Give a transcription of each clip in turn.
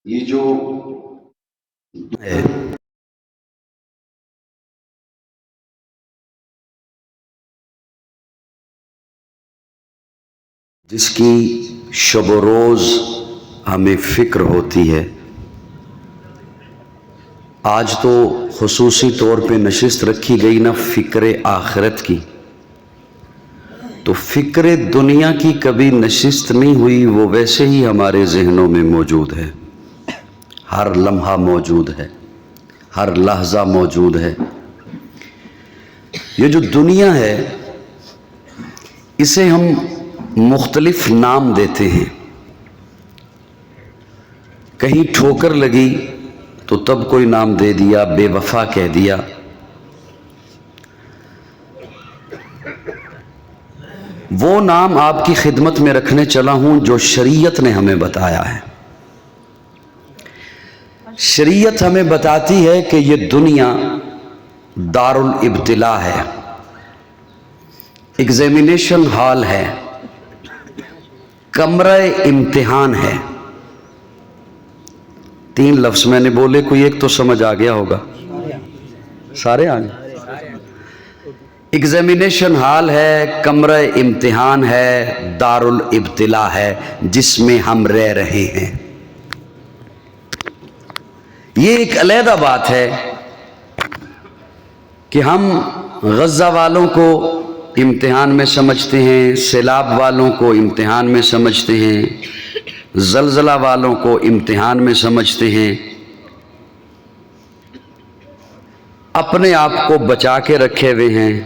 یہ جو ہے جس کی شب و روز ہمیں فکر ہوتی ہے، آج تو خصوصی طور پہ نشست رکھی گئی نا فکر آخرت کی، تو فکر دنیا کی کبھی نشست نہیں ہوئی، وہ ویسے ہی ہمارے ذہنوں میں موجود ہے، ہر لمحہ موجود ہے، ہر لحظہ موجود ہے۔ یہ جو دنیا ہے اسے ہم مختلف نام دیتے ہیں، کہیں ٹھوکر لگی تو تب کوئی نام دے دیا، بے وفا کہہ دیا، وہ نام آپ کی خدمت میں رکھنے چلا ہوں جو شریعت نے ہمیں بتایا ہے۔ شریعت ہمیں بتاتی ہے کہ یہ دنیا دار الابتلاء ہے، ایگزامینیشن ہال ہے، کمرہ امتحان ہے۔ تین لفظ میں نے بولے، کوئی ایک تو سمجھ آ گیا ہوگا، سارے آ گئے۔ ایگزامینیشن ہال ہے، کمرہ امتحان ہے، دار الابتلاء ہے، جس میں ہم رہ رہے ہیں۔ یہ ایک علیحدہ بات ہے کہ ہم غزہ والوں کو امتحان میں سمجھتے ہیں، سیلاب والوں کو امتحان میں سمجھتے ہیں، زلزلہ والوں کو امتحان میں سمجھتے ہیں، اپنے آپ کو بچا کے رکھے ہوئے ہیں۔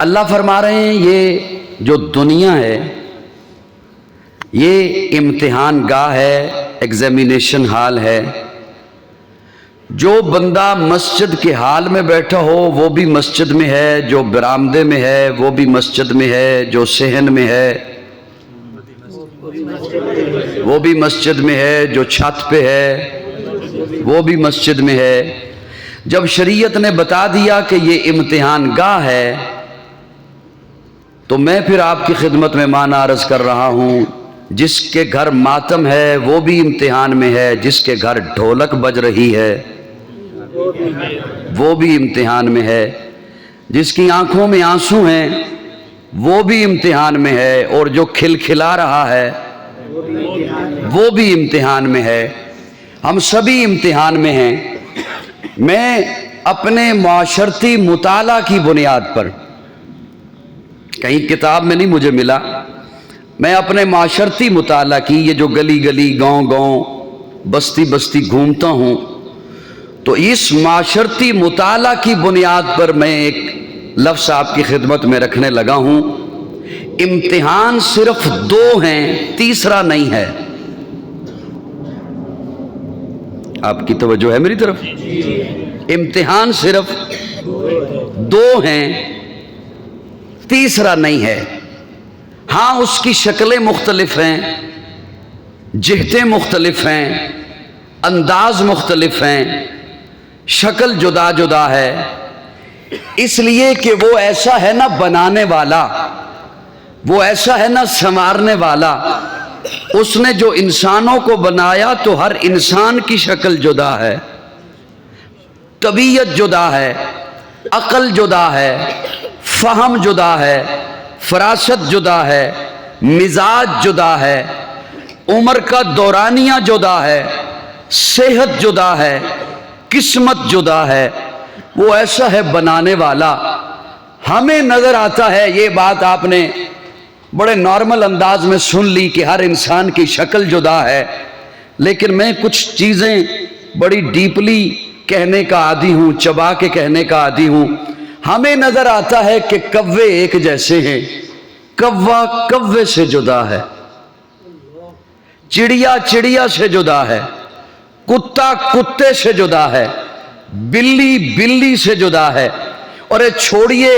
اللہ فرما رہے ہیں یہ جو دنیا ہے یہ امتحان گاہ ہے، ایگزامینیشن ہال ہے۔ جو بندہ مسجد کے حال میں بیٹھا ہو وہ بھی مسجد میں ہے، جو برآمدے میں ہے وہ بھی مسجد میں ہے، جو صحن میں ہے وہ بھی مسجد میں ہے، جو چھت پہ ہے وہ بھی مسجد میں ہے۔ جب شریعت نے بتا دیا کہ یہ امتحان گاہ ہے تو میں پھر آپ کی خدمت میں معنی عرض کر رہا ہوں، جس کے گھر ماتم ہے وہ بھی امتحان میں ہے، جس کے گھر ڈھولک بج رہی ہے وہ بھی امتحان میں ہے، جس کی آنکھوں میں آنسو ہیں وہ بھی امتحان میں ہے، اور جو کھلکھلا رہا ہے وہ بھی امتحان میں ہے۔ ہم سبھی امتحان میں ہیں۔ میں اپنے معاشرتی مطالعہ کی بنیاد پر، کہیں کتاب میں نہیں مجھے ملا، میں اپنے معاشرتی مطالعہ کی، یہ جو گلی گلی گاؤں گاؤں بستی بستی گھومتا ہوں، تو اس معاشرتی مطالعہ کی بنیاد پر میں ایک لفظ آپ کی خدمت میں رکھنے لگا ہوں۔ امتحان صرف دو ہیں، تیسرا نہیں ہے۔ آپ کی توجہ ہے میری طرف؟ امتحان صرف دو ہیں، تیسرا نہیں ہے۔ ہاں اس کی شکلیں مختلف ہیں، جہتیں مختلف ہیں، انداز مختلف ہیں، شکل جدا جدا ہے، اس لیے کہ وہ ایسا ہے نہ بنانے والا، وہ ایسا ہے نہ سنوارنے والا۔ اس نے جو انسانوں کو بنایا تو ہر انسان کی شکل جدا ہے، طبیعت جدا ہے، عقل جدا ہے، فہم جدا ہے، فراست جدا ہے، مزاج جدا ہے، عمر کا دورانیہ جدا ہے، صحت جدا ہے، قسمت جدا ہے۔ وہ ایسا ہے بنانے والا۔ ہمیں نظر آتا ہے، یہ بات آپ نے بڑے نارمل انداز میں سن لی کہ ہر انسان کی شکل جدا ہے، لیکن میں کچھ چیزیں بڑی ڈیپلی کہنے کا عادی ہوں، چبا کے کہنے کا عادی ہوں۔ ہمیں نظر آتا ہے کہ کوے ایک جیسے ہیں، کوا کوے سے جدا ہے، چڑیا چڑیا سے جدا ہے، کتا کتے سے جدا ہے، بلی بلی سے جدا ہے۔ اور یہ چھوڑیے،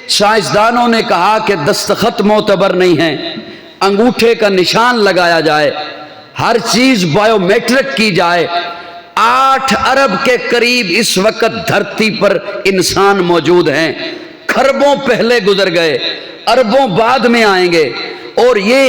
سائنسدانوں نے کہا کہ دستخط معتبر نہیں ہیں، انگوٹھے کا نشان لگایا جائے، ہر چیز بایو میٹرک کی جائے۔ 8 ارب کے قریب اس وقت دھرتی پر انسان موجود ہیں، کھربوں پہلے گزر گئے، اربوں بعد میں آئیں گے، اور یہ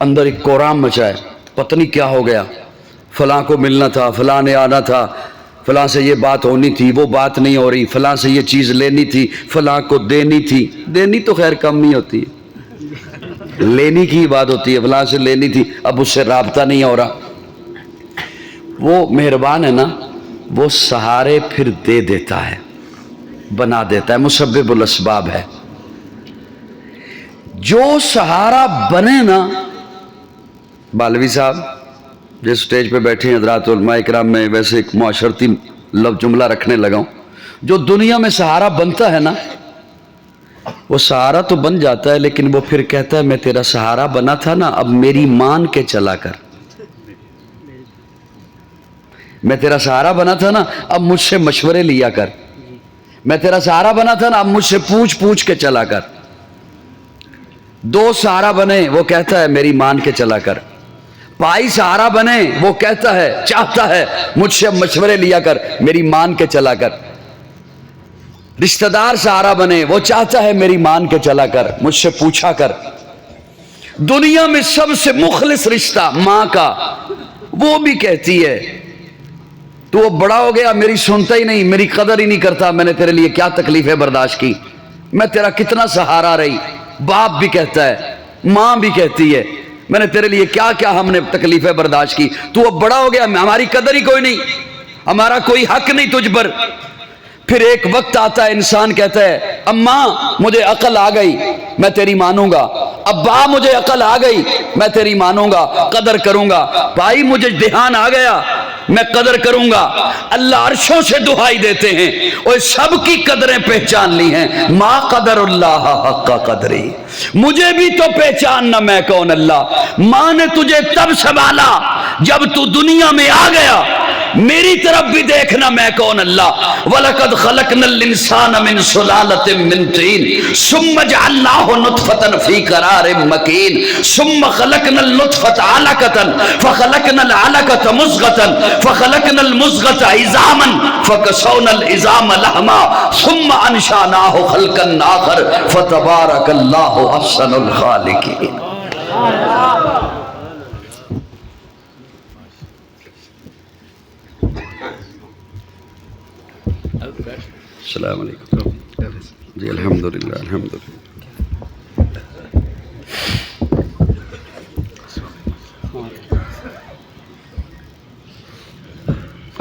اندر ایک کورام مچا ہے، پتہ نہیں کیا ہو گیا، فلاں کو ملنا تھا، فلاں نے آنا تھا، فلاں سے یہ بات ہونی تھی، وہ بات نہیں ہو رہی، فلاں سے یہ چیز لینی تھی، فلاں کو دینی تھی، دینی تو خیر کم نہیں ہوتی ہے، لینی کی بات ہوتی ہے، فلاں سے لینی تھی، اب اس سے رابطہ نہیں ہو رہا۔ وہ مہربان ہے نا، وہ سہارے پھر دے دیتا ہے، بنا دیتا ہے، مسبب الاسباب ہے۔ جو سہارا بنے نا، بالوی صاحب جس سٹیج پہ بیٹھے ہیں حضرات علماء اکرام، میں ویسے ایک معاشرتی لفظ جملہ رکھنے لگا ہوں، جو دنیا میں سہارا بنتا ہے نا، وہ سہارا تو بن جاتا ہے، لیکن وہ پھر کہتا ہے میں تیرا سہارا بنا تھا نا، اب میری مان کے چلا کر، میں تیرا سہارا بنا تھا نا، اب مجھ سے مشورے لیا کر، میں تیرا سہارا بنا تھا نا، اب مجھ سے پوچھ پوچھ کے چلا کر۔ دو سہارا بنے، وہ کہتا ہے میری مان کے چلا کر۔ بھائی سہارا بنے، وہ کہتا ہے، چاہتا ہے مجھ سے مشورے لیا کر، میری مان کے چلا کر۔ رشتہ دار سہارا بنے، وہ چاہتا ہے میری مان کے چلا کر، مجھ سے پوچھا کر۔ دنیا میں سب سے مخلص رشتہ ماں کا، وہ بھی کہتی ہے تو وہ بڑا ہو گیا، میری سنتا ہی نہیں، میری قدر ہی نہیں کرتا، میں نے تیرے لیے کیا تکلیفیں برداشت کی، میں تیرا کتنا سہارا رہی۔ باپ بھی کہتا ہے، ماں بھی کہتی ہے، میں نے تیرے لیے کیا کیا ہم نے تکلیفیں برداشت کی، تو اب بڑا ہو گیا، ہماری قدر ہی کوئی نہیں، ہمارا کوئی حق نہیں تجھ پر۔ پھر ایک وقت آتا ہے، انسان کہتا ہے اماں مجھے عقل آ گئی، میں تیری مانوں گا، ابا مجھے عقل آ گئی، میں تیری مانوں گا، قدر کروں گا، بھائی مجھے دھیان آ گیا، میں قدر کروں گا۔ اللہ عرشوں سے دہائی دیتے ہیں، اور سب کی قدریں پہچان لی ہیں، ما قدر اللہ حق قدری، مجھے بھی تو پہچاننا میں کون اللہ۔ ماں نے تجھے تب سنبھالا جب تو دنیا میں آ گیا، میری طرف بھی دیکھنا میں کون اللہ۔ وَلَقَدْ خَلَقْنَا الْإِنسَانَ مِنْ سُلَالَةٍ مِنْ طِينٍ ثُمَّ جَعَلْنَاهُ نُطْفَةً فِي قَرَارٍ مَكِينٍ ثُمَّ خَلَقْنَا النُّطْفَةَ عَلَقَةً فَخَلَقْنَا الْعَلَقَةَ مُضْغَةً فَخَلَقْنَا الْمُضْغَةَ عِظَامًا فَكَسَوْنَا الْعِظَامَ لَحْمًا ثُمَّ أَنشَأْنَاهُ خَلْقًا آخَرَ فَتَبَارَكَ اللَّهُ أَحْسَنُ الْخَالِقِينَ۔ السلام علیکم جی، الحمدللہ الحمدللہ۔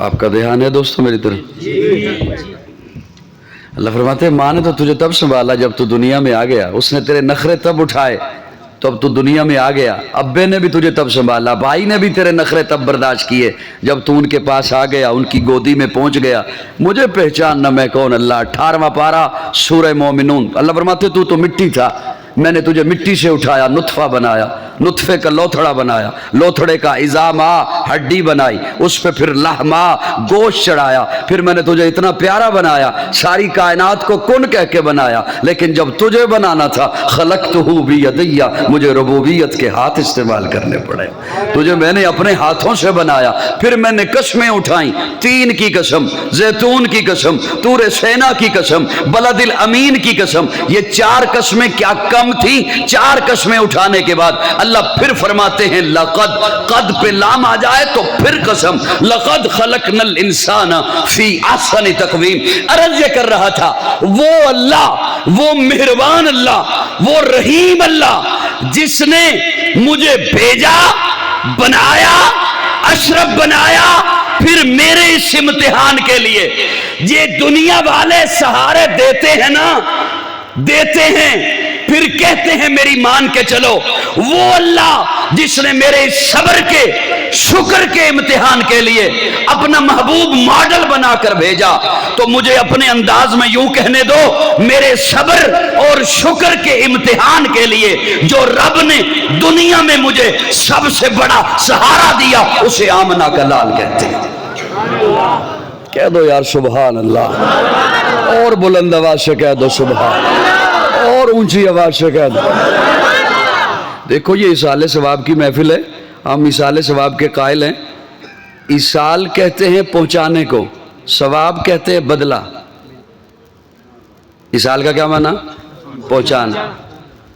آپ کا دھیان ہے دوستو میری طرف؟ اللہ فرماتے ہیں ماں نے تو تجھے تب سنبھالا جب تو دنیا میں آ گیا، اس نے تیرے نخرے تب اٹھائے تب تو دنیا میں آ گیا، ابے نے بھی تجھے تب سنبھالا، بھائی نے بھی تیرے نخرے تب برداشت کیے جب تو ان کے پاس آ گیا، ان کی گودی میں پہنچ گیا۔ مجھے پہچاننا میں کون اللہ۔ 18واں پارہ سورہ مومنون، اللہ فرماتے تو مٹی تھا، میں نے تجھے مٹی سے اٹھایا، نطفہ بنایا، نطفے کا لوتھڑا بنایا، لوتھڑے کا عظامہ ہڈی بنائی، اس پہ پھر لحمہ گوشت چڑھایا، پھر میں نے تجھے اتنا پیارا بنایا، ساری کائنات کو کن کہہ کے بنایا، لیکن جب تجھے بنانا تھا خلقتہ بیدیہ، مجھے ربوبیت کے ہاتھ استعمال کرنے پڑے، تجھے میں نے اپنے ہاتھوں سے بنایا، پھر میں نے قسمیں اٹھائیں، تین کی قسم، زیتون کی قسم، طور سینا کی قسم، بلد الامین کی قسم، یہ چار قسمیں کیا کم تھی؟ چار قسمیں اٹھانے کے بعد اللہ پھر فرماتے ہیں لقد، قد پہ لام آ جائے تو پھر قسم، لقد خلقنا الانسان فی احسن تقویم۔ عرض یہ کر رہا تھا وہ اللہ، وہ مہربان اللہ، وہ رحیم اللہ جس نے مجھے بھیجا، بنایا، اشرف بنایا، پھر میرے اس امتحان کے لیے یہ دنیا والے سہارے دیتے ہیں نا، دیتے ہیں، پھر کہتے ہیں میری مان کے چلو، وہ اللہ جس نے میرے صبر کے، شکر کے امتحان کے لیے اپنا محبوب ماڈل بنا کر بھیجا، تو مجھے اپنے انداز میں یوں کہنے دو، میرے صبر اور شکر کے امتحان کے لیے جو رب نے دنیا میں مجھے سب سے بڑا سہارا دیا، اسے آمنہ کا لال کہتے ہیں۔ کہہ دو یار سبحان اللہ، اور بلند آواز سے کہہ دو سبحان اللہ، اور اونچی آواز سے کہہ دو۔ دیکھو یہ ایصال ثواب کی محفل ہے، ہم ایصال ثواب کے قائل ہیں۔ ایصال کہتے ہیں پہنچانے کو، ثواب کہتے ہیں بدلہ۔ ایصال کا کیا معنی؟ پہنچانا۔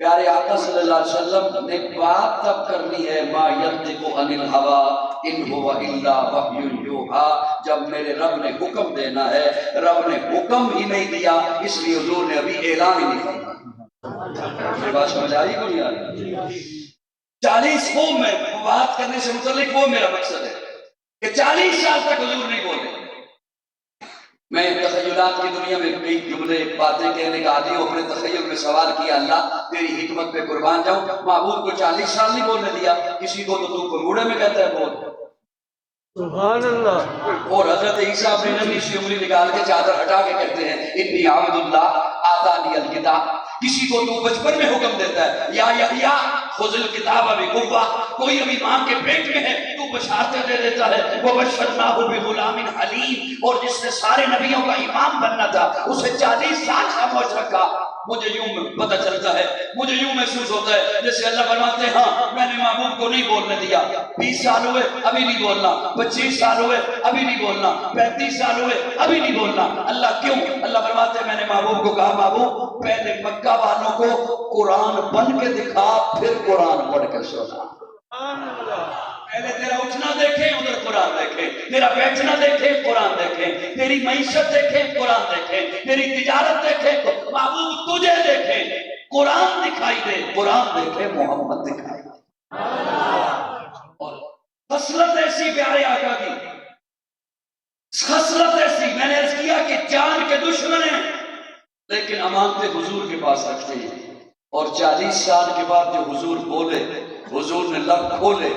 پیارے آقا صلی اللہ علیہ وسلم نے بات تب کرنی ہے ما ینطق عن الہوی ان هو الا وحی یوحی، جب میرے رب نے حکم دینا ہے۔ رب نے حکم ہی نہیں دیا، اس لیے حضور نے ابھی اعلان ہی نہیں کرنا۔ میری بات سمجھ آئی کو نہیں آ رہی؟ 40 وہ میں بات کرنے سے متعلق وہ میرا مقصد ہے کہ 40 سال تک حضور نہیں بولے۔ میں تخیلات کی دنیا میں کئی جملے باتیں کہنے کا عادی ہوں، اپنے تخیل میں سوال کیا اللہ تیری حکمت پہ قربان جاؤں، معبود کو 40 سال نہیں بولنے دیا، کسی کو تو کوڑے میں کہتا ہے بول۔ سبحان اللہ۔ اور حضرت عیسیٰ اپنی ننھی سی انگلی نکال کے چادر ہٹا کے کہتے ہیں انی عبد اللہ آتانی الکتاب۔ کسی کو تو بچپن میں حکم دیتا ہے یا یحییٰ خذ الکتاب بقوہ، کوئی ابھی ماں کے پیٹ میں ہے تو بشارتیں دے دیتا ہے وبشرناہ بغلام حلیم، اور جس نے سارے نبیوں کا امام بننا تھا اسے 40 سال خاموش رکھا۔ مجھے یوں پتہ چلتا ہے، مجھے یوں محسوس ہوتا ہے جیسے اللہ فرماتے ہیں ہاں میں نے معبود کو نہیں بولنے دیا، 20 سال ہوئے ابھی نہیں بولنا، 25 سال ہوئے ابھی نہیں بولنا، 35 سال ہوئے ابھی نہیں بولنا۔ اللہ کیوں؟ اللہ فرماتے ہیں میں نے معبود کو کہا معبود پہلے مکہ والوں کو قرآن بن کے دکھا پھر قرآن پڑھ کے سنا۔ پہلے تیرا اٹھنا دیکھیں ادھر قرآن دیکھیں، تیرا بیٹھنا دیکھیں قرآن دیکھیں، تیری معیشت دیکھیں قرآن دیکھیں، تیری تجارت دیکھیں معبود تجھے دیکھیں، قرآن دکھائی دے، قرآن دیکھیں محمد دکھائی دے۔ اور خصلت ایسی پیارے آقا کی، خصلت ایسی، میں نے عرض کیا کہ جان کے دشمن ہیں لیکن امانتیں حضور کے پاس رکھتے ہیں۔ اور 40 سال کے بعد جو حضور بولے، حضور نے لب کھولے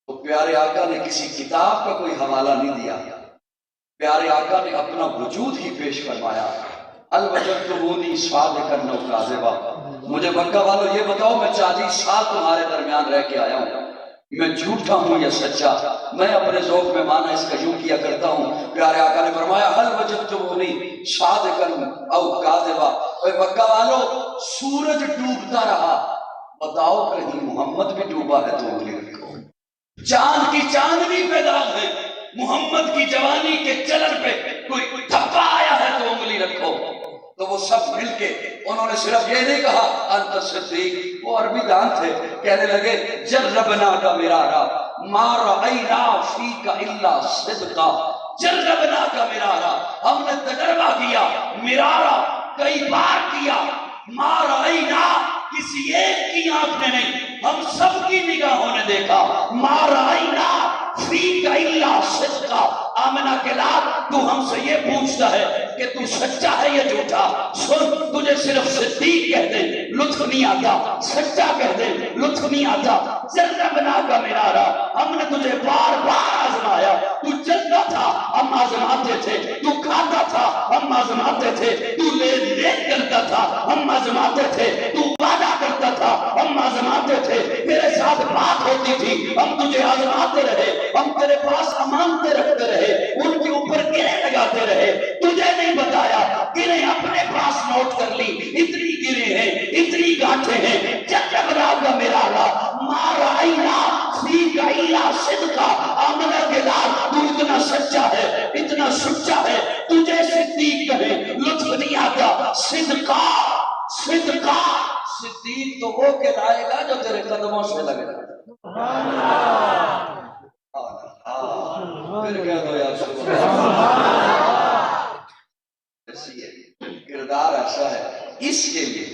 تو پیارے آقا نے کسی کتاب کا کوئی حوالہ نہیں دیا، پیارے آقا نے اپنا وجود ہی پیش فرمایا۔ الوجدتمونی صادقا او کاذبا، مجھے مکہ والوں یہ بتاؤ میں 40 سال تمہارے درمیان رہ کے آیا ہوں، میں جھوٹا ہوں یا سچا؟ میں اپنے ذوق میں مانا اس کا یوں کیا کرتا ہوں۔ پیارے آقا نے فرمایا هل وجدتمونی صادقا او کاذبا، اے مکہ والوں سورج ڈوبتا رہا، بتاؤ کہیں محمد بھی ڈوبا ہے تو انگلی رکھو۔ چاند کی چاندنی پہ داغ ہے، محمد کی جوانی کے چلن پہ کوئی دھبا آیا ہے تو انگلی رکھو۔ تو وہ سب مل کے انہوں نے صرف یہ نہیں کہا انت صدیق، وہ عربی دان تھے، کہنے لگے جربنا کا مرارا ما رأینا فیک الا صدقا، جربنا کا مرارا، ہم نے تجربہ کیا، مرارا کئی بار کیا، ما رأینا کسی ایک کی آنکھ نے نہیں، ہم سب کی نگاہوں نے دیکھا، ما رأینا فیک الا صدقا۔ آمنہ کے لال تو ہم سے یہ پوچھتا ہے کہ تو سچا ہے یا جھوٹا؟ سن تجھے صرف صدیق کہہ دیں لطف نہیں آتا، سچا کہہ دیں لطف نہیں آتا۔ جربنا کا مرارا، ہم نے تجھے بار بار آزمایا، تو چلتا تھا ہم آزماتے تھے، تو کھاتا تھا ہم آزماتے تھے، تو لین کرتا تھا ہم آزماتے تھے، تو وعدہ کرتا تھا ہم آزماتے تھے، تیرے ساتھ بات ہوتی تھی ہم تجھے آزماتے رہے، ہم تیرے پاس امانتیں رکھتے رہے، ان کے اوپر گرے لگاتے رہے، تجھے نہیں بتایا، گرے اپنے پاس نوٹ کر لی، اتنی گرے ہیں اتنی گانٹھیں ہیں۔ جربنا کا مرارا ما رأینا فیک الا صدقا، آمنہ کے لال تو اتنا سچا ہے اتنا سچا ہے، تجھے صدیق کہے لطف نہیں آتا۔ صدقا صدقا، صدیق تو وہ کہلائے گا جو تیرے قدموں سے لگے گا۔ پھر کہہ دو یا ایسی ہے، کردار ایسا ہے۔ اس کے لیے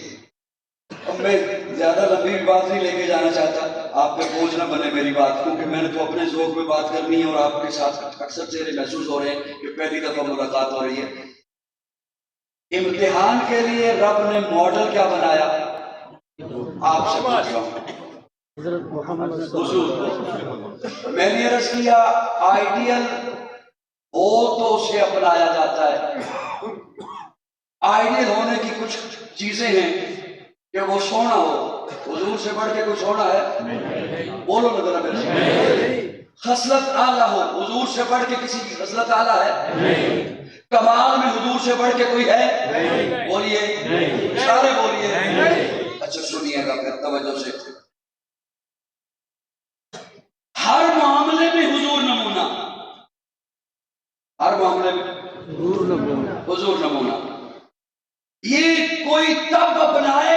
میں زیادہ لمبی بات نہیں لے کے جانا چاہتا، آپ پہ بوجھ نہ بنے میری بات، کیونکہ میں نے تو اپنے ذوق میں بات کرنی ہے اور آپ کے ساتھ اکثر چہرے محسوس ہو رہے ہیں کہ پہلی دفعہ ملاقات ہو رہی ہے۔ امتحان کے لیے رب نے ماڈل کیا بنایا؟ آپ سے پوچھ رہا ہوں حضور، میں نے عرض کیا آئیڈیل ہو تو اسے اپنایا جاتا ہے، آئیڈیل ہونے کی کچھ چیزیں ہیں کہ وہ سونا ہو، حضور سے بڑھ کے کوئی سونا ہے؟ بولو نا ذرا میرے سے۔ خصلت اعلیٰ ہو، حضور سے بڑھ کے کسی کی خصلت اعلیٰ ہے؟ کمال میں حضور سے بڑھ کے کوئی ہے؟ بولیے سارے بولیے۔ اچھا سنیے گا پھر توجہ سے، ہر معاملے میں حضور نمونہ، ہر معاملے میں حضور نمونہ۔ یہ کوئی تب اپنائے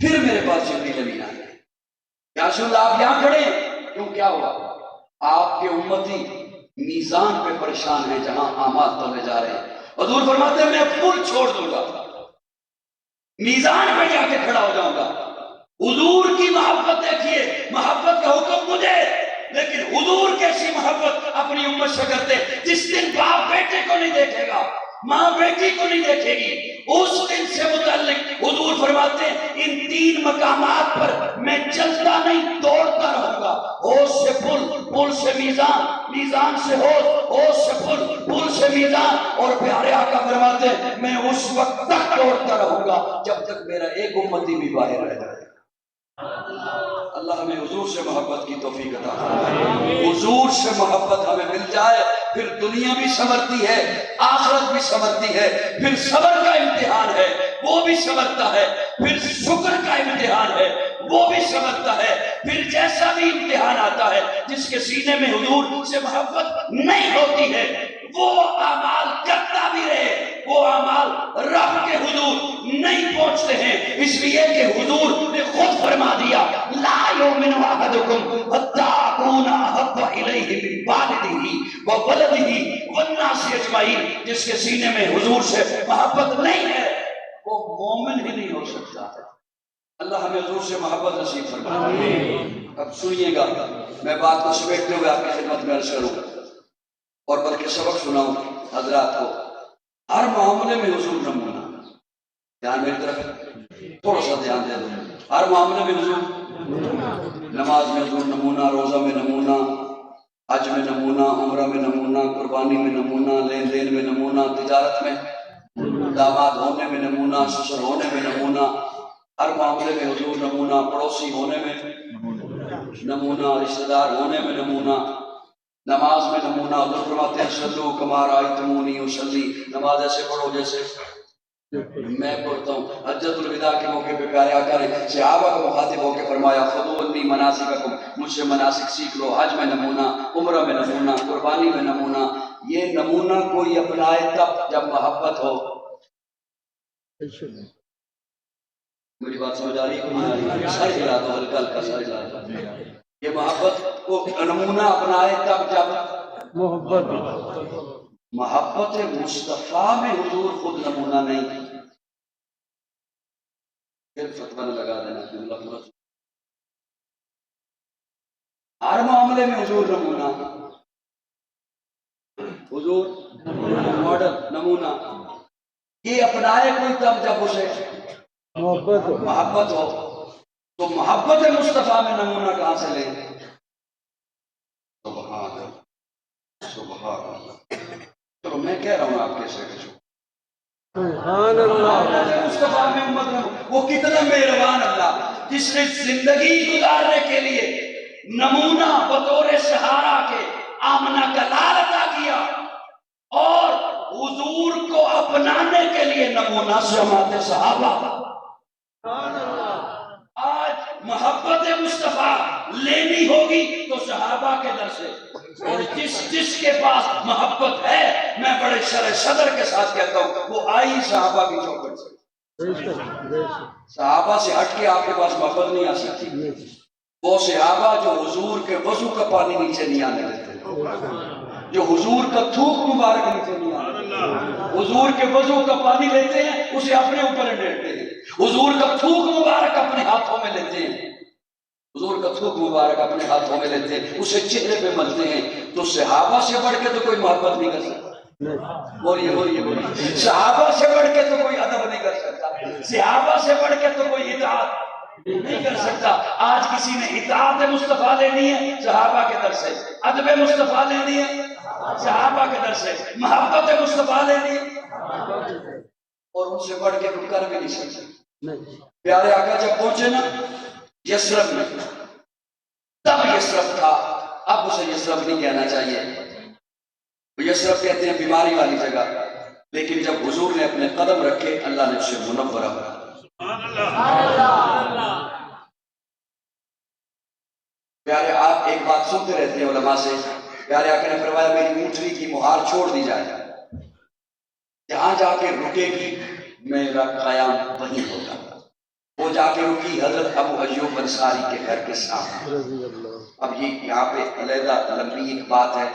پھر میرے پاس جبریل امین آئے، یا رسول اللہ آپ یہاں کھڑے ہیں، کیوں کیا ہوا؟ آپ کے امتی میزان پہ پریشان ہیں جہاں اعمال تولے جا رہے ہیں۔ حضور فرماتے ہیں میں پل چھوڑ دوں گا، میزان پہ جا کے کھڑا ہو جاؤں گا۔ حضور کی محبت دیکھیے، محبت کا حکم مجھے، لیکن حضور کیسی محبت اپنی امت سے کرتے، جس دن باپ بیٹے کو نہیں دیکھے گا، ماں بیٹی کو نہیں دیکھے گی، اس دن سے متعلق حضور فرماتے ہیں ان 3 مقامات پر میں چلتا نہیں دوڑتا رہوں گا۔ ہوش سے پل، پل سے میزان، میزان سے ہوش، ہوش سے پل، پل سے میزان، اور پیارے آقا فرماتے ہیں میں اس وقت تک دوڑتا رہوں گا جب تک میرا ایک امتی بھی باہر رہ جائے۔ اللہ ہمیں حضور سے محبت کی توفیق عطا فرمائے، حضور سے محبت ہمیں مل جائے، پھر دنیا بھی سنورتی ہے، آخرت بھی سنورتی ہے، پھر صبر کا امتحان ہے وہ بھی سنورتا ہے، پھر شکر کا امتحان ہے وہ بھی سنورتا ہے، پھر جیسا بھی امتحان آتا ہے جس کے سینے میں حضور سے محبت نہیں ہوتی ہے وہ اعمال کرتا بھی رہے، وہ اعمال رب کے حضور نہیں پہنچتے ہیں، اس لیے کہ حضور نے خود فرما دیا لا یؤمن احدکم حتی اکون احب الیہ من والدہ وولدہ والناس اجمعین، جس کے سینے میں حضور سے محبت نہیں ہے وہ مومن ہی نہیں ہو سکتا۔ اللہ ہمیں حضور سے محبت نصیب فرمائے۔ اب سنیے گا، میں بات کو سمیٹتے ہوئے آپ کی خدمت میں عرض کروں اور بلکہ سبق سناؤں حضرات کو۔ ہر معاملے میں حضور نمونہ، دھیان میری طرف تھوڑا سا دھیان دے دو، ہر معاملے میں حضور، نماز میں حضور نمونہ، روزہ میں نمونہ، حج میں نمونہ، عمرہ میں نمونہ، قربانی میں نمونہ، لین دین میں نمونہ، تجارت میں، داماد ہونے میں نمونہ، سسر ہونے میں نمونہ، ہر معاملے میں حضور نمونہ، پڑوسی ہونے میں نمونہ، رشتہ دار ہونے میں نمونہ، نماز میں نمونہ۔ حضور فرماتے ہیں صلو کما رأیتمونی اصلی، نماز ایسے پڑھو جیسے میں پڑھتا ہوں۔ حجۃ الوداع کے موقع پہ پیارے آقا نے صحابہ کو مخاطب ہو کے فرمایا خذوا عنی مناسککم، مجھ سے مناسک سیکھ لو، حج میں نمونہ، عمرہ میں نمونہ، قربانی میں نمونہ۔ یہ نمونہ کوئی اپنائے تب جب محبت ہو۔ میری بات سمجھ آ رہی ہے؟ سر ہلا دو، ہلکا ہلکا سر ہلا دو۔ یہ محبت کو نمونہ اپنائے تب جب محبت مصطفیٰ میں حضور خود نمونہ نہیں، پھر فتوہ نہ لگا دینا کہ اللہ پورا ہر معاملے میں حضور نمونہ، حضور ماڈل نمونہ۔ یہ اپنائے کوئی تب جب اسے محبت ہو، تو محبت مصطفیٰ میں نمونہ کہاں سے لیں؟ سبحان اللہ، سبحان اللہ۔ تو میں کہہ رہا ہوں آپ کیسے کچھ سبحان اللہ، مصطفیٰ میں امت، وہ کتنا مہربان اللہ جس نے زندگی گزارنے کے لیے نمونہ بطور سہارا کے آمنہ کا لال عطا کیا، اور حضور کو اپنانے کے لیے نمونہ سماعت صحابہ۔ آج محبت مصطفیٰ لینی ہوگی تو صحابہ کے در سے، اور جس کے پاس محبت ہے میں بڑے شرح صدر کے ساتھ کہتا ہوں وہ آئی صحابہ کی چوکھٹ سے۔ صحابہ سے ہٹ کے آپ کے پاس محبت نہیں آ سکتی۔ وہ صحابہ جو حضور کے وضو کا پانی نیچے نہیں آنے دیتے، جو حضور کا تھوک مبارک نیچے نہیں آنے دیتے، حضور کے وضو کا پانی لیتے ہیں اسے اپنے اوپر ڈالتے ہیں، حضور کا تھوک مبارک اپنے ہاتھوں میں لیتے ہیں، حضور کا تھوک مبارک اپنے ہاتھوں میں لیتے ہیں، اسے چہرے پہ ملتے ہیں۔ تو صحابہ سے بڑھ کے تو کوئی محبت نہیں کر سکتا، بولیے صحابہ سے بڑھ کے تو کوئی ادب نہیں کر سکتا، صحابہ سے بڑھ کے تو کوئی اطاعت نہیں کر سکتا۔ آج کسی نے اطاعت مصطفیٰ لینی ہے صحابہ کے در سے، ادب مصطفیٰ لینی ہے صحابہ کے در سے، محبت مصطفیٰ لینی ہے، اور ان سے بڑھ کے کوئی کر بھی نہیں سکتا۔ پیارے آقا جب پہنچے نا یثرب میں، تب یثرب تھا، اب اسے یثرب نہیں کہنا چاہیے، یثرب کہتے ہیں بیماری والی جگہ، لیکن جب حضور نے اپنے قدم رکھے اللہ نے اسے منورہ بنا۔ پیارے آپ ایک بات سنتے رہتے ہیں علماء سے، پیارے آقا نے فرمایا میری اونٹنی کی مہار چھوڑ دی جائے، جہاں جا کے رکے گی میرا قیام وہیں ہوگا۔ وہ جا کے رکی حضرت ابو ایوب انصاری کے گھر کے سامنے. اب یہ یہاں پہ علیحدہ لمبی ایک بات ہے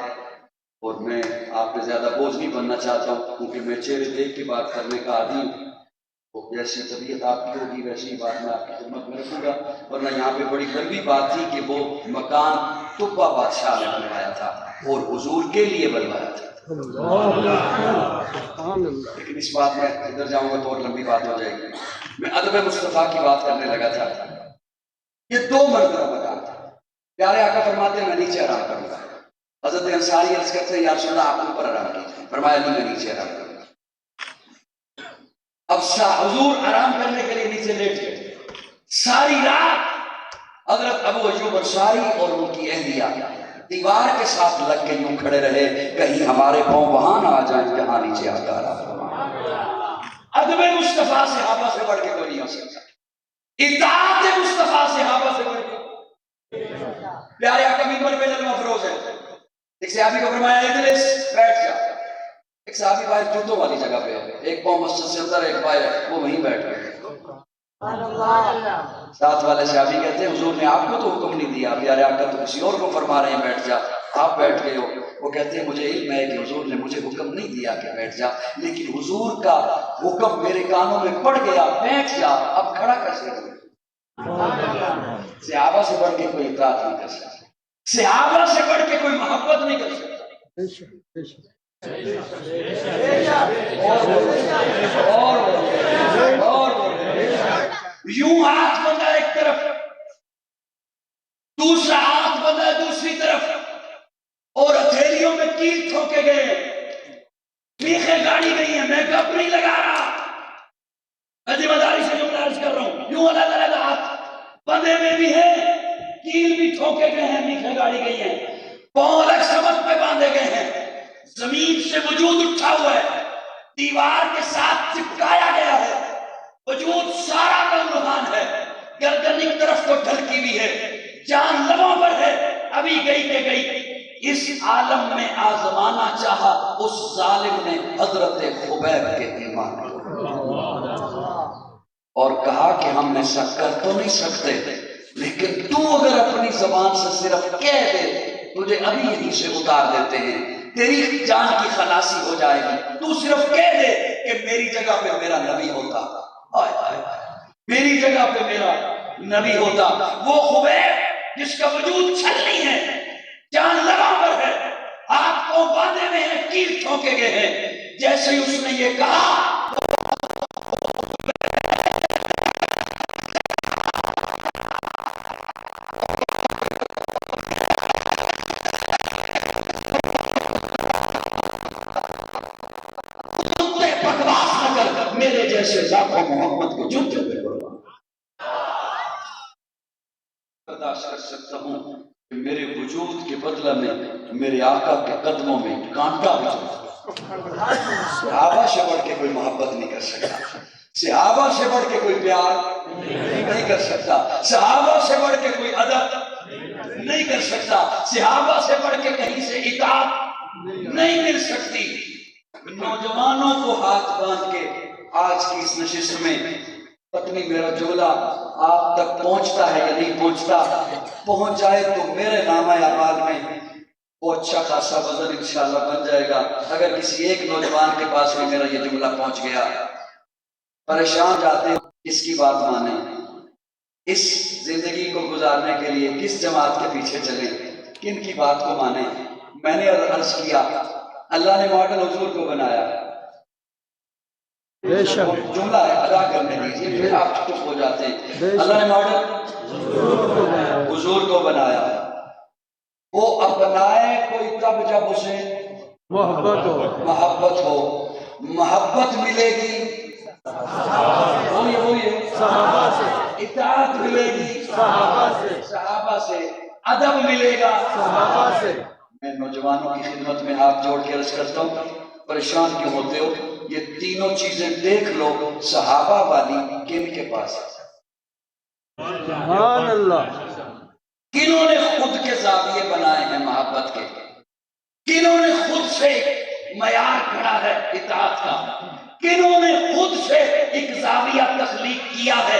اور میں آپ پہ زیادہ بوجھ نہیں بننا چاہتا ہوں کیونکہ میں چہرے دیکھ کے بات کرنے کا عادی ہوں. جیسی طبیعت آپ کی ہوگی ویسی ہی بات میں آپ کی خدمت میں رکھوں گا. ورنہ یہاں پہ بڑی لمبی بات تھی کہ وہ مکان تبا بادشاہ نے بنوایا تھا اور حضور کے لیے بنوایا تھا. لیکن اس بات میں ادھر جاؤں گا تو اور لمبی بات ہو جائے گی. میں ادب مصطفیٰ کی بات کرنے لگا تھا. یہ 2 مرتبہ مکان تھا. پیارے آقا فرماتے ہیں میں نیچے آرام کروں گا. حضرت انصاری عرض کرتے ہیں یا رسول اللہ آپ اوپر آرام کیجیے. فرمایا نہیں میں نیچے آرام کروں گا. اب حضور آرام کرنے کے لیے نیچے لیٹ گئے. ساری رات حضرت ابو ایوب انصاری اور ان کی اہلیہ دیوار کے ساتھ لگ کے یوں کھڑے رہے کہیں ہمارے پاؤں وہاں نہ آ جائیں جہاں نیچے آقا آرام فرمائے. ادب مصطفیٰ صحابہ سے بڑھ کے کوئی نہیں ہو سکتا. اطاعت مصطفیٰ صحابہ سے بڑھ کے. پیارے آقا منبر پہ جلوہ افروز ہے. ایک صحابی کو فرمایا اجلس بیٹھ جا. ایک صحابی باہر جوتوں والی جگہ پہ ہے. ایک پاؤں مسجد سے اندر ایک باہر ہے. وہ وہیں بیٹھ گئے. ساتھ والے صحابی کہتے ہیں حضور نے آپ کو تو حکم نہیں دیا. پیارے آقا تو کسی اور کو فرما رہے ہیں بیٹھ جا. آپ بیٹھ گئے ہو. وہ کہتے ہیں مجھے علم ہے کہ حضور نے مجھے حکم نہیں دیا کہ بیٹھ جا لیکن حضور کا حکم میرے کانوں میں پڑ گیا بیٹھ جا. اب کھڑا کیسے کروں. صحابہ سے بڑھ کے کوئی اطاعت نہیں کر سکتا. صحابہ سے بڑھ کے کوئی محبت نہیں کر سکتا. یوں ہاتھ بندہ ایک طرف دوسرا ہاتھ بندہ دوسری طرف اور ہتھیلیوں میں کیل ٹھوکے گئے میخیں گاڑی گئی ہیں. میں گپ نہیں لگا رہا. میں ذمہ داری سے جملہ عرض کر رہا ہوں. یوں الگ الگ ہاتھ بندے میں بھی ہے کیل بھی ٹھوکے گئے ہیں میخیں گاڑی گئی ہیں. پاؤں الگ سبق پہ باندھے گئے ہیں. زمین سے وجود اٹھا ہوا ہے. دیوار کے ساتھ چپکایا گیا ہے. وجود سارا نوران ہے. گردن ایک طرف کو ڈھلکی ہوئی ہے. جان لبوں پر ہے. ابھی گئی کہ گئی. اس عالم میں آزمانا چاہا اس ظالم نے حضرت خبیب کے ایمان کو اور کہا کہ ہم ایسا کر تو نہیں سکتے لیکن تو اگر اپنی زبان سے صرف کہہ دے تجھے ابھی یہیں سے اتار دیتے ہیں. تیری جان کی خلاصی ہو جائے گی. تو صرف کہہ دے کہ میری جگہ پہ میرا نبی ہوتا. میری جگہ پہ میرا نبی ہوتا. وہ خبیب جس کا وجود چھلنی ہے جان لگا پر ہے ہاتھ کو باندھے میں ہیں کیل ٹھوکے گئے ہیں. جیسے اس نے یہ کہا میرے جیسے لاکھوں محمد کو جن پہ برداشت کر سکتا ہوں کہ میرے وجود کے بدلہ میں میرے آقا کے قدموں میں کانٹا بھی چلتا. صحابہ سے بڑھ کے کوئی محبت نہیں کر سکتا. صحابہ سے بڑھ کے کوئی پیار نہیں کر سکتا. صحابہ سے بڑھ کے کوئی ادب نہیں کر سکتا. صحابہ سے بڑھ کے کہیں سے اطاعت نہیں مل سکتی. نوجوانوں کو ہاتھ باندھ کے آج کی اس نشست میں پتنی میرا جملہ آپ تک پہنچتا ہے یا نہیں پہنچتا. پہنچ جائے تو میرے نامہ اعمال میں وہ اچھا خاصا وزن انشاءاللہ بن جائے گا. اگر کسی ایک نوجوان کے پاس بھی میرا یہ جملہ پہنچ گیا پریشان جاتے ہیں کس کی بات مانیں. اس زندگی کو گزارنے کے لیے کس جماعت کے پیچھے چلیں کن کی بات کو مانیں. میں نے عرض کیا اللہ نے ماڈل حضور کو بنایا. جملہ ہے ادا کرنے دیجیے پھر آپ چپ ہو جاتے ہیں. اللہ نے ماڈل حضور کو بنایا. وہ اپنائے کوئی تب جب اسے محبت ہو. محبت ملے گی صحابہ سے. اطاعت ملے گی صحابہ سے. ادب ملے گا صحابہ سے. میں نوجوانوں کی خدمت میں ہاتھ جوڑ کے عرض کرتا ہوں پریشان کیوں ہوتے ہو. یہ تینوں چیزیں دیکھ لو صحابہ والی کن کے پاس ہے. سبحان اللہ. کنہوں نے خود کے زاویے بنائے ہیں محبت کے. کنہوں نے خود سے معیار کھڑا ہے اطاعت کا. کنہوں نے خود سے ایک زاویہ تخلیق کیا ہے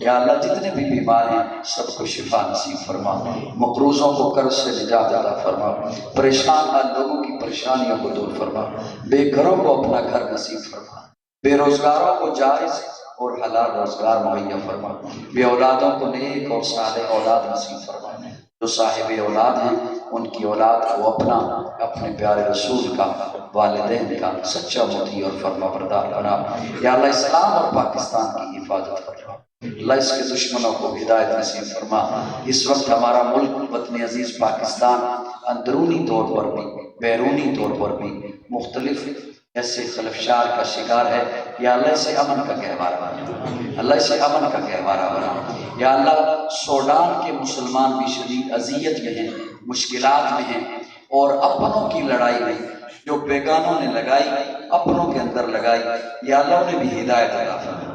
یا اللہ جتنے بھی بیمار ہیں سب کو شفا نصیب فرما، مقروضوں کو قرض سے نجات عطا فرما، پریشان حال لوگوں کی پریشانیوں کو دور فرما، بے گھروں کو اپنا گھر نصیب فرما، بے روزگاروں کو جائز اور حلال روزگار مہیا فرما، بے اولادوں کو نیک اور صالح اولاد نصیب فرما، جو صاحب اولاد ہیں ان کی اولاد کو اپنے پیارے رسول کا، والدین کا سچا مطیع اور فرما بردار بنا۔ یا اللہ اسلام اور پاکستان کی حفاظت فرما، اللہ اس کے دشمنوں کو ہدایت نصیب فرما۔ اس وقت ہمارا ملک وطن عزیز پاکستان اندرونی طور پر بھی بیرونی طور پر بھی مختلف ایسے خلفشار کا شکار ہے، یا اللہ اسے امن کا گہوارہ بنا، اللہ اسے امن کا گہوارہ بنا۔ یا اللہ سوڈان کے مسلمان بھی شدید اذیت میں ہیں، مشکلات میں ہیں، اور اپنوں کی لڑائی میں جو بیگانوں نے لگائی اپنوں کے اندر لگائی، یا اللہ انہیں بھی ہدایت عطا فرما،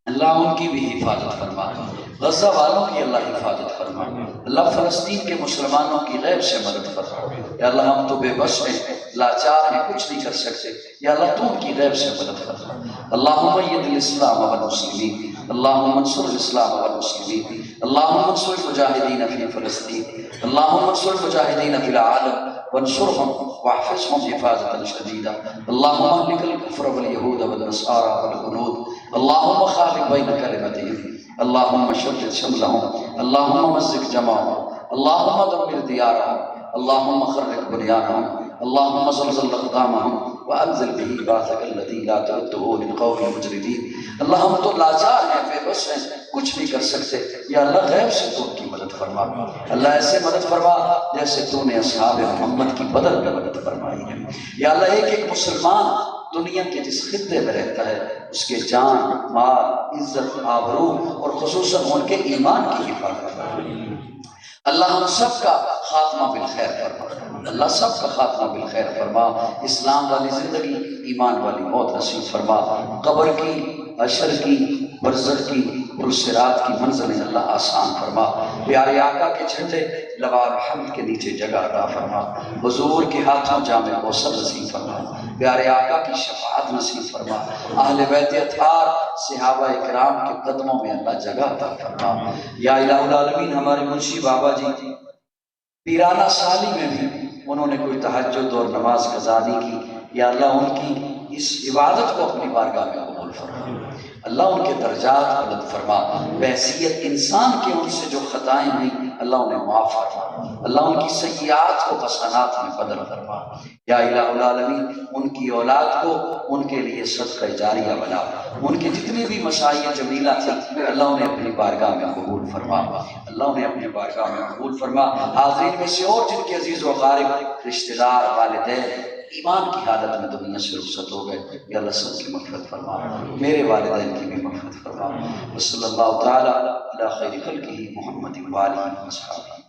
اللہ ان کی بھی حفاظت فرما، غزہ والوں کی اللہ حفاظت فرما، اللہ فلسطین کے مسلمانوں کی غیب سے مدد فرما۔ یا اللہ ہم تو بے بس ہیں، لاچار ہیں، کچھ نہیں کر سکتے، یا اللہ تو ان کی غیب سے مدد فرما۔ اللہم اید الاسلام والمسلمین، اللہم انصر الاسلام والمسلمین، اللہم انصر المجاہدین فی فلسطین، اللہم انصر المجاہدین فی العالم وانصرهم واحفظهم حفاظة شديدة، اللهم اهلك الكفر واليهود والنصارى والهنود، اللهم خالف بين كلمتهم، اللهم شتت شملهم، اللهم مزق جمعهم، اللهم دمر ديارهم، اللهم خرق بنيانهم، اللهم زلزل اقدامهم وانزل به بعثك الذي لا ترده للقوم المجرمين۔ اللہ ہم تو لاچار ہیں، بے بس ہیں، کچھ نہیں کر سکتے، یا اللہ غیب سے تو ان کی مدد فرما، اللہ ایسے مدد فرما جیسے تو نے اصحاب محمد کی بدل میں مدد فرمائی ہے۔ یا اللہ ایک ایک مسلمان دنیا کے جس خطے میں رہتا ہے اس کے جان، مال، عزت، آبرو اور خصوصاً ان کے ایمان کی حفاظت فرما۔ اللہ ہم سب کا خاتمہ بالخیر فرما، اللہ سب کا خاتمہ بالخیر فرما، اسلام والی زندگی، ایمان والی موت نصیب فرما، قبر کی، حشر کی، برزخ کی، پلسرات کی منزلیں اللہ آسان فرما، پیارے آقا کے جھنڈے لوار حمد کے نیچے جگہ عطا فرما، حضور کے ہاتھوں جامع کوثر نصیب فرما، پیارے آقا کی شفاعت نصیب فرما، اہل بیت اطہار صحابہ اکرام کے قدموں میں اللہ جگہ عطا فرما۔ یا الہ العالمین ہمارے منشی بابا جی پیرانہ سالی میں بھی انہوں نے کوئی تہجد اور نماز قضا نہیں کی، یا اللہ ان کی اس عبادت کو اپنی بارگاہ میں قبول فرما، اللہ ان کے درجات بلند فرما، بحیثیت انسان کے ان سے جو خطائیں ہوئیں اللہ انہیں معاف فرما، اللہ ان کی سیئات کو حسنات میں بدل فرما۔ یا الہ العالمین ان کی اولاد کو ان کے لیے صدقہ جاریہ بنا، ان کی جتنی بھی مشائخ جمیلہ تھی اللہ انہیں اپنی بارگاہ میں قبول فرما، اللہ انہیں اپنی بارگاہ میں قبول فرما۔ حاضرین میں سے اور جن کے عزیز و اقارب، رشتہ دار، والدین ایمان کی حالت میں دنیا سے رخصت ہو گئے، یا اللہ سب کی مغفرت فرما، میرے والدین کی بھی مغفرت فرما۔ وصلی اللہ تعالی علی خیر خلقہ محمد وآلہ وصحبہ۔